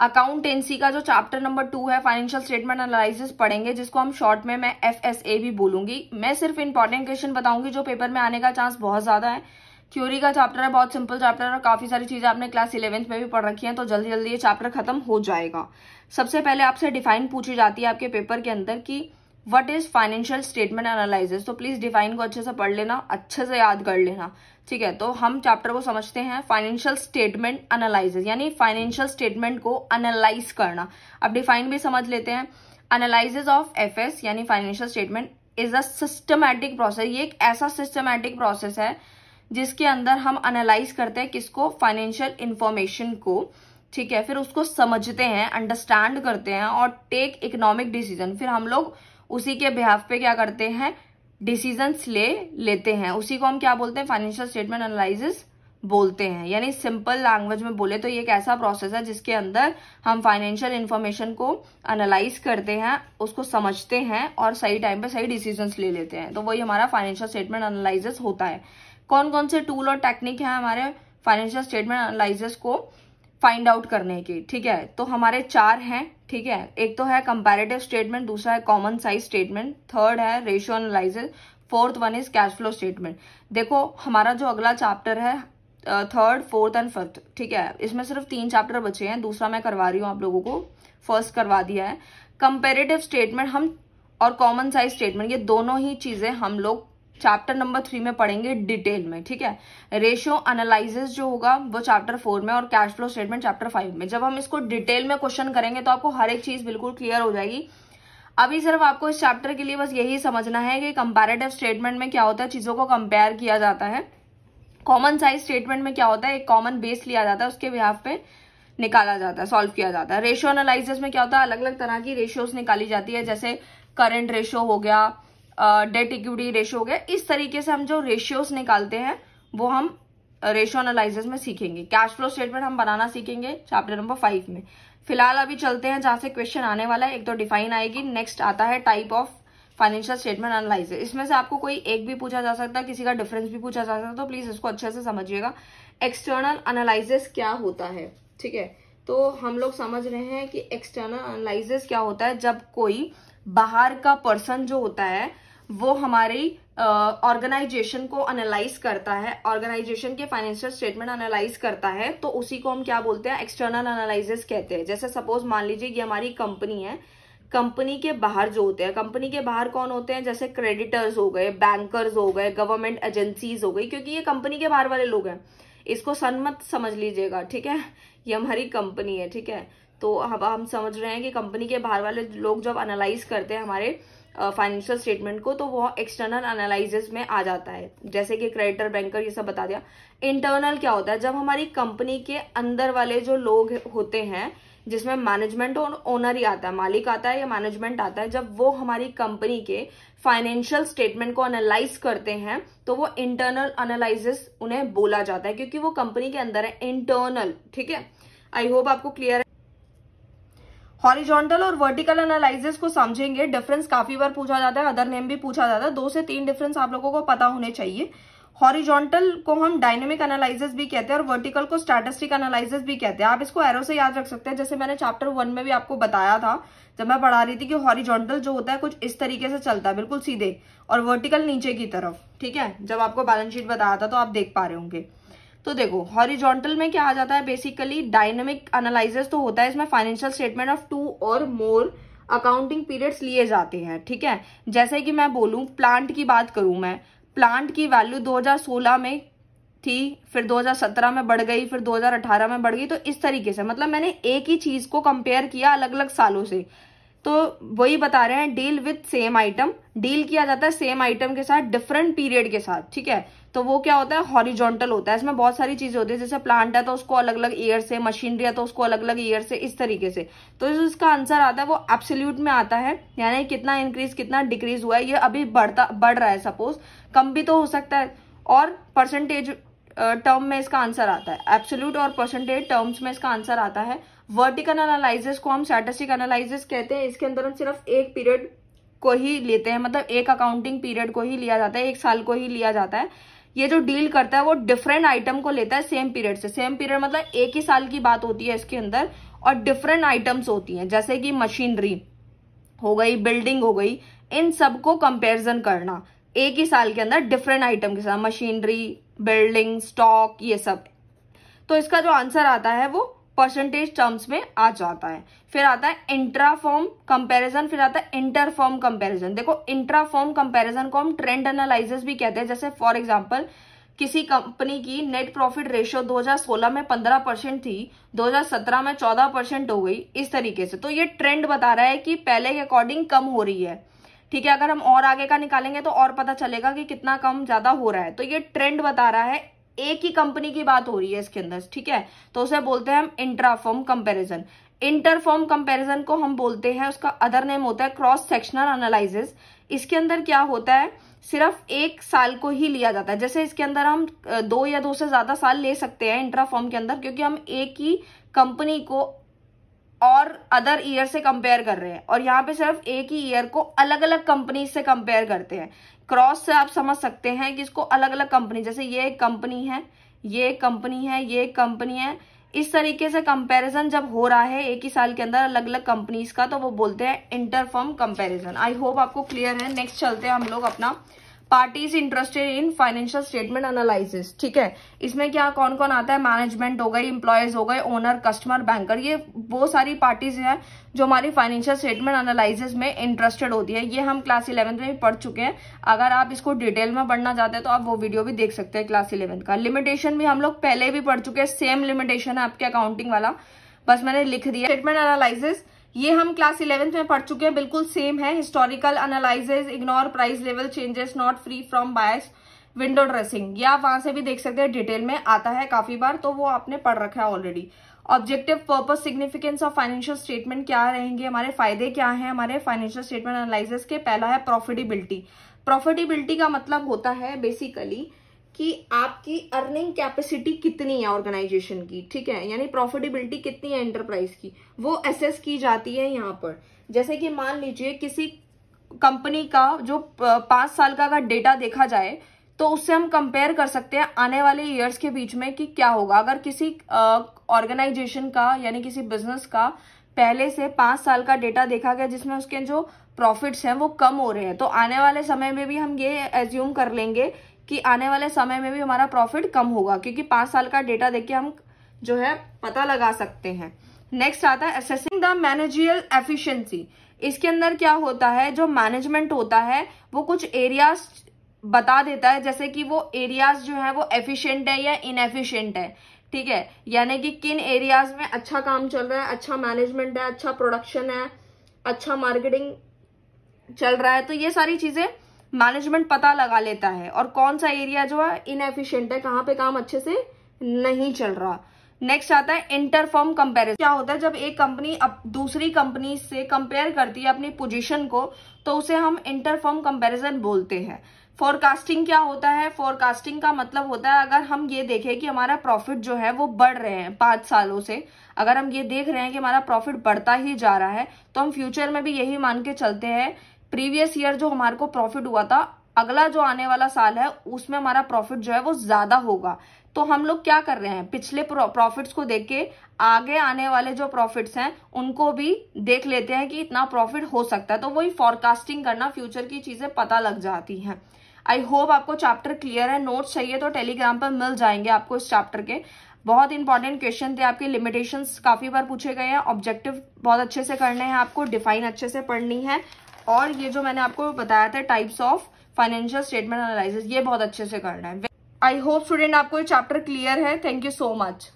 Accountancy का जो chapter number 2 है फाइनेंशियल स्टेटमेंट एनालिसिस पढ़ेंगे, जिसको हम शॉर्ट में मैं FSA भी बोलूंगी। मैं सिर्फ इंपॉर्टेंट क्वेश्चन बताऊंगी जो पेपर में आने का चांस बहुत ज्यादा है। थ्योरी का चैप्टर है, बहुत सिंपल चैप्टर है और काफी सारी चीजें आपने क्लास 11th में भी पढ़ रखी हैं, तो जल्दी जल्दी ये चैप्टर खत्म हो जाएगा। सबसे पहले आपसे डिफाइन पूछी जाती है आपके पेपर के अंदर कि what is financial statement analysis. तो प्लीज डिफाइन को अच्छे से पढ़ लेना, अच्छे से याद कर लेना, ठीक है। तो हम चैप्टर को समझते हैं, फाइनेंशियल स्टेटमेंट एनालिसिस यानी फाइनेंशियल स्टेटमेंट को एनालाइज करना। अब डिफाइन भी समझ लेते हैं। एनालिसिस ऑफ FS यानी financial statement is a systematic process. ये एक ऐसा सिस्टमैटिक प्रोसेस है जिसके अंदर हम एनालाइज करते हैं किसको, फाइनेंशियल इंफॉर्मेशन को, ठीक है। फिर उसको समझते हैं, अंडरस्टैंड करते हैं और टेक इकोनॉमिक डिसीजन। फिर हम लोग उसी के बिहाफ पे क्या करते हैं, डिसीजंस लेते हैं। उसी को हम क्या बोलते हैं, फाइनेंशियल स्टेटमेंट एनालिसिस बोलते हैं। यानी सिंपल लैंग्वेज में बोले तो ये एक ऐसा प्रोसेस है जिसके अंदर हम फाइनेंशियल इंफॉर्मेशन को एनालाइज करते हैं, उसको समझते हैं और सही टाइम पे सही डिसीजंस ले लेते हैं। तो वही हमारा फाइनेंशियल स्टेटमेंट एनालिसिस होता है। कौन कौन से टूल और टेक्निक है हमारे फाइनेंशियल स्टेटमेंट एनालिसिस को फाइंड आउट करने की, ठीक है। तो हमारे 4 हैं, ठीक है। एक तो है कंपैरेटिव स्टेटमेंट, दूसरा है कॉमन साइज स्टेटमेंट, थर्ड है ratio analysis, fourth one is cash flow statement. देखो हमारा जो अगला चैप्टर है थर्ड, फोर्थ एंड फिफ्थ, ठीक है, इसमें सिर्फ 3 चैप्टर बचे हैं, दूसरा मैं करवा रही हूँ आप लोगों को, फर्स्ट करवा दिया है। कंपैरेटिव स्टेटमेंट हम और कॉमन साइज स्टेटमेंट, ये दोनों ही चीजें हम लोग चैप्टर नंबर 3 में पढ़ेंगे डिटेल में, ठीक है। रेशियो एनालिसिस जो होगा वो चैप्टर 4 में और कैश फ्लो स्टेटमेंट चैप्टर 5 में। जब हम इसको डिटेल में क्वेश्चन करेंगे तो आपको हर एक चीज बिल्कुल क्लियर हो जाएगी। अभी सिर्फ आपको इस चैप्टर के लिए बस यही समझना है कि कंपैरेटिव स्टेटमेंट में क्या होता है, चीजों को कंपेयर किया जाता है। कॉमन साइज स्टेटमेंट में क्या होता है, एक कॉमन बेस लिया जाता है, उसके बिहाफ पे निकाला जाता है, सॉल्व किया जाता है। रेशियो एनालिसिस में क्या होता है, अलग अलग तरह की रेशियोज निकाली जाती है, जैसे करंट रेशियो हो गया, डेट इक्विटी रेशियो हो गया। इस तरीके से हम जो रेशियोज निकालते हैं वो हम रेशियो एनालिसिस में सीखेंगे। कैश फ्लो स्टेटमेंट हम बनाना सीखेंगे चैप्टर नंबर 5 में। फिलहाल अभी चलते हैं जहां से क्वेश्चन आने वाला है। एक तो डिफाइन आएगी, नेक्स्ट आता है type of financial statement analysis. इसमें से आपको कोई एक भी पूछा जा सकता है, किसी का डिफरेंस भी पूछा जा सकता है, तो प्लीज इसको अच्छे से समझिएगा। एक्सटर्नल एनालिसिस क्या होता है, ठीक है। तो हम लोग समझ रहे हैं कि एक्सटर्नल एनालिसिस क्या होता है, जब कोई बाहर का पर्सन जो होता है वो हमारी ऑर्गेनाइजेशन को एनालाइज करता है, ऑर्गेनाइजेशन के फाइनेंशियल स्टेटमेंट एनालाइज करता है, तो उसी को हम क्या बोलते हैं, एक्सटर्नल एनालिसिस कहते हैं। जैसे सपोज मान लीजिए ये हमारी कंपनी है, कंपनी के बाहर जो होते हैं, कंपनी के बाहर कौन होते हैं, जैसे क्रेडिटर्स हो गए, बैंकर्स हो गए, गवर्नमेंट एजेंसीज हो गई, क्योंकि ये कंपनी के बाहर वाले लोग हैं। इसको सन मत समझ लीजिएगा, ठीक है, ये हमारी कंपनी है, ठीक है। तो अब हम समझ रहे हैं कि कंपनी के बाहर वाले लोग जब एनालाइज करते हैं हमारे फाइनेंशियल स्टेटमेंट को, तो वो एक्सटर्नल एनालिसिस में आ जाता है, जैसे कि क्रेडिटर, बैंकर, ये सब बता दिया। इंटरनल क्या होता है, जब हमारी कंपनी के अंदर वाले जो लोग होते हैं, जिसमें मैनेजमेंट और ओनर ही आता है, मालिक आता है या मैनेजमेंट आता है, जब वो हमारी कंपनी के फाइनेंशियल स्टेटमेंट को एनालाइज करते हैं तो वो इंटरनल एनालिसिस उन्हें बोला जाता है, क्योंकि वो कंपनी के अंदर है, इंटरनल, ठीक है। आई होप आपको क्लियर है। हॉरिजॉन्टल और वर्टिकल एनालिसिस को समझेंगे। डिफरेंस काफी बार पूछा जाता है, अदर नेम भी पूछा जाता है, 2 से 3 डिफरेंस आप लोगों को पता होने चाहिए। हॉरिजॉन्टल को हम डायनेमिक एनालिसिस भी कहते हैं और वर्टिकल को स्टैटिस्टिक एनालिसिस भी कहते हैं। आप इसको एरो से याद रख सकते हैं, जैसे मैंने चैप्टर 1 में भी आपको बताया था जब मैं पढ़ा रही थी कि हॉरिजॉन्टल जो होता है कुछ इस तरीके से चलता है, बिल्कुल सीधे, और वर्टिकल नीचे की तरफ, ठीक है। जब आपको बैलेंस शीट बताया था तो आप देख पा रहे होंगे। तो देखो हॉरिजॉन्टल में क्या आ जाता है, बेसिकली डायनेमिक एनालिसिस तो होता है, इसमें फाइनेंशियल स्टेटमेंट ऑफ 2 और मोर अकाउंटिंग पीरियड्स लिए जाते हैं, ठीक है। जैसे कि मैं बोलूं, प्लांट की बात करूं मैं, प्लांट की वैल्यू 2016 में थी, फिर 2017 में बढ़ गई, फिर 2018 में बढ़ गई, तो इस तरीके से, मतलब मैंने एक ही चीज को कंपेयर किया अलग अलग सालों से। तो वही बता रहे हैं, deal with same item, deal किया जाता है सेम आइटम के साथ डिफरेंट पीरियड के साथ, ठीक है। तो वो क्या होता है, हॉरिजॉन्टल होता है। इसमें बहुत सारी चीजें होती है, जैसे प्लांट है तो उसको अलग अलग ईयर से, मशीनरी है तो उसको अलग अलग ईयर से, इस तरीके से। तो इसका आंसर आता है वो एब्सोल्यूट में आता है, यानी कितना इंक्रीज कितना डिक्रीज हुआ है, ये अभी बढ़ रहा है, सपोज कम भी तो हो सकता है, और परसेंटेज टर्म में इसका आंसर आता है, एब्सोल्यूट और परसेंटेज टर्म्स में इसका आंसर आता है। वर्टिकल एनालिसिस को हम स्टैटिस्टिक एनालिसिस कहते हैं। इसके अंदर हम सिर्फ एक पीरियड को ही लेते हैं, मतलब एक अकाउंटिंग पीरियड को ही लिया जाता है, एक साल को ही लिया जाता है। ये जो डील करता है वो डिफरेंट आइटम को लेता है सेम पीरियड से। सेम पीरियड मतलब एक ही साल की बात होती है इसके अंदर, और डिफरेंट आइटम्स होती हैं, जैसे कि मशीनरी हो गई, बिल्डिंग हो गई, इन सबको कंपैरिजन करना एक ही साल के अंदर डिफरेंट आइटम के साथ, मशीनरी, बिल्डिंग, स्टॉक, ये सब। तो इसका जो आंसर आता है वो परसेंटेज टर्म्स में आ जाता है। फिर आता है इंट्रा फॉर्म कंपैरिजन, फिर आता है इंटर फॉर्म कंपैरिजन। देखो इंट्रा फॉर्म कंपैरिजन को हम ट्रेंड एनालिसिस भी कहते हैं। जैसे फॉर एग्जांपल किसी कंपनी की नेट प्रॉफिट रेशियो 2016 में 15% थी, 2017 में 14% हो गई, इस तरीके से। तो ये ट्रेंड बता रहा है कि पहले के अकॉर्डिंग कम हो रही है, ठीक है। अगर हम और आगे का निकालेंगे तो और पता चलेगा कि कितना कम ज्यादा हो रहा है। तो ये ट्रेंड बता रहा है, एक ही कंपनी की बात हो रही है इसके अंदर, ठीक है। तो उसे बोलते हैं हम इंट्राफॉर्म कंपैरिजन। इंटरफॉर्म कंपैरिजन को हम बोलते हैं, उसका अदर नेम होता है क्रॉस सेक्शनल एनालिसिस। इसके अंदर क्या होता है, सिर्फ एक साल को ही लिया जाता है। जैसे इसके अंदर हम 2 या 2 से ज्यादा साल ले सकते हैं इंट्राफॉर्म के अंदर, क्योंकि हम एक ही कंपनी को और अदर ईयर से कंपेयर कर रहे हैं, और यहाँ पे सिर्फ एक ही ईयर को अलग अलग कंपनी से कंपेयर करते हैं। क्रॉस से आप समझ सकते हैं कि इसको अलग अलग कंपनी, जैसे ये एक कंपनी है, ये एक कंपनी है, ये एक कंपनी है, इस तरीके से कंपैरिजन जब हो रहा है एक ही साल के अंदर अलग अलग कंपनीज का, तो वो बोलते हैं इंटरफर्म कंपैरिजन। आई होप आपको क्लियर है। नेक्स्ट चलते हैं हम लोग अपना parties interested in financial statement analysis, ठीक है। इसमें क्या कौन कौन आता है, मैनेजमेंट हो गई, एम्प्लॉयज हो गए, ओनर, कस्टमर, बैंकर, ये वो सारी पार्टीज हैं जो हमारी फाइनेंशियल स्टेटमेंट एनालिसिस में इंटरेस्टेड होती है। ये हम क्लास 11 में भी पढ़ चुके हैं। अगर आप इसको डिटेल में पढ़ना चाहते हैं तो आप वो वीडियो भी देख सकते हैं क्लास 11 का। लिमिटेशन भी हम लोग पहले भी पढ़ चुके हैं, सेम लिमिटेशन है आपके अकाउंटिंग वाला, बस मैंने लिख दिया। स्टेटमेंट एनालिसिस ये हम क्लास 11 में पढ़ चुके हैं, बिल्कुल सेम है। Historical analysis, ignore price level changes, not free from bias, window dressing, ये आप वहां से भी देख सकते हैं, डिटेल में आता है काफी बार, तो वो आपने पढ़ रखा है already. Objective, purpose, significance of financial statement क्या रहेंगे, हमारे फायदे क्या हैं हमारे फाइनेंशियल स्टेटमेंट एनालिसिस के। पहला है प्रॉफिटेबिलिटी। प्रॉफिटेबिलिटी का मतलब होता है बेसिकली कि आपकी अर्निंग कैपेसिटी कितनी है ऑर्गेनाइजेशन की, ठीक है, यानी प्रॉफिटेबिलिटी कितनी है एंटरप्राइज की, वो असेस की जाती है यहाँ पर। जैसे कि मान लीजिए किसी कंपनी का जो 5 साल का अगर डेटा देखा जाए तो उससे हम कंपेयर कर सकते हैं आने वाले ईयर्स के बीच में कि क्या होगा। अगर किसी ऑर्गेनाइजेशन का यानी किसी बिजनेस का पहले से 5 साल का डेटा देखा गया जिसमें उसके जो प्रॉफिट्स हैं वो कम हो रहे हैं, तो आने वाले समय में भी हम ये एज्यूम कर लेंगे कि आने वाले समय में भी हमारा प्रॉफिट कम होगा, क्योंकि 5 साल का डेटा देख के हम जो है पता लगा सकते हैं। नेक्स्ट आता है असेसिंग द मैनेजरियल एफिशिएंसी। इसके अंदर क्या होता है, जो मैनेजमेंट होता है वो कुछ एरियाज बता देता है, जैसे कि वो एरियाज जो है वो एफिशिएंट है या इनएफिशिएंट है, ठीक है, यानी कि किन एरियाज में अच्छा काम चल रहा है, अच्छा मैनेजमेंट है, अच्छा प्रोडक्शन है, अच्छा मार्केटिंग चल रहा है। तो ये सारी चीजें मैनेजमेंट पता लगा लेता है, और कौन सा एरिया जो है इनएफिशिएंट है, कहाँ पे काम अच्छे से नहीं चल रहा। नेक्स्ट आता है इंटरफर्म कंपैरिजन। क्या होता है, जब एक कंपनी अब दूसरी कंपनी से कंपेयर करती है अपनी पोजीशन को, तो उसे हम इंटरफर्म कंपैरिजन बोलते हैं। फोरकास्टिंग क्या होता है, फोरकास्टिंग का मतलब होता है अगर हम ये देखें कि हमारा प्रॉफिट जो है वो बढ़ रहे हैं 5 सालों से, अगर हम ये देख रहे हैं कि हमारा प्रॉफिट बढ़ता ही जा रहा है, तो हम फ्यूचर में भी यही मान के चलते हैं प्रीवियस ईयर जो हमारे को प्रॉफिट हुआ था, अगला जो आने वाला साल है उसमें हमारा प्रॉफिट जो है वो ज्यादा होगा। तो हम लोग क्या कर रहे हैं, पिछले प्रॉफिट्स को देख के आगे आने वाले जो प्रॉफिट्स हैं उनको भी देख लेते हैं कि इतना प्रॉफिट हो सकता है। तो वही फॉरकास्टिंग करना, फ्यूचर की चीजें पता लग जाती हैं। आई होप आपको चैप्टर क्लियर है। नोट्स चाहिए तो टेलीग्राम पर मिल जाएंगे आपको इस चैप्टर के। बहुत इंपॉर्टेंट क्वेश्चन थे आपके, लिमिटेशंस काफी बार पूछे गए हैं, ऑब्जेक्टिव बहुत अच्छे से करने हैं आपको, डिफाइन अच्छे से पढ़नी है, और ये जो मैंने आपको बताया था types of financial statement analysis, ये बहुत अच्छे से करना है। आई होप स्टूडेंट आपको ये चैप्टर क्लियर है। Thank you so much.